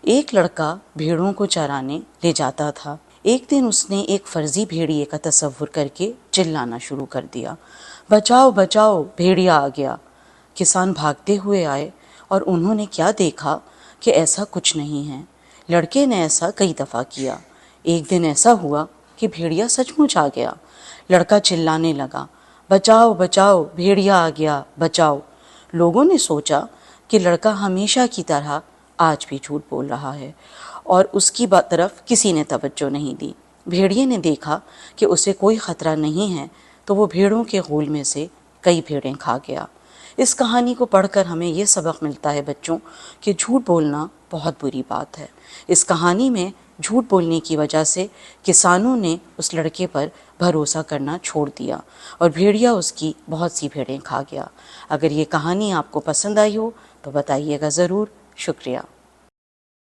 ایک لڑکا بھیڑوں کو چرانے لے جاتا تھا۔ ایک دن اس نے ایک فرضی بھیڑیے کا تصور کر کے چلانا شروع کر دیا، بچاؤ بچاؤ، بھیڑیا آ گیا۔ کسان بھاگتے ہوئے آئے اور انہوں نے کیا دیکھا کہ ایسا کچھ نہیں ہے۔ لڑکے نے ایسا کئی دفعہ کیا۔ ایک دن ایسا ہوا کہ بھیڑیا سچ مچ آ گیا۔ لڑکا چلانے لگا، بچاؤ بچاؤ، بھیڑیا آ گیا، بچاؤ۔ لوگوں نے سوچا کہ لڑکا ہمیشہ کی طرح آج بھی جھوٹ بول رہا ہے، اور اس کی طرف کسی نے توجہ نہیں دی۔ بھیڑیے نے دیکھا کہ اسے کوئی خطرہ نہیں ہے تو وہ بھیڑوں کے غول میں سے کئی بھیڑیں کھا گیا۔ اس کہانی کو پڑھ کر ہمیں یہ سبق ملتا ہے بچوں کہ جھوٹ بولنا بہت بری بات ہے۔ اس کہانی میں جھوٹ بولنے کی وجہ سے کسانوں نے اس لڑکے پر بھروسہ کرنا چھوڑ دیا اور بھیڑیا اس کی بہت سی بھیڑیں کھا گیا۔ اگر یہ کہانی آپ کو پسند آئی ہو تو بتائیے گا ضرور۔ شکریہ۔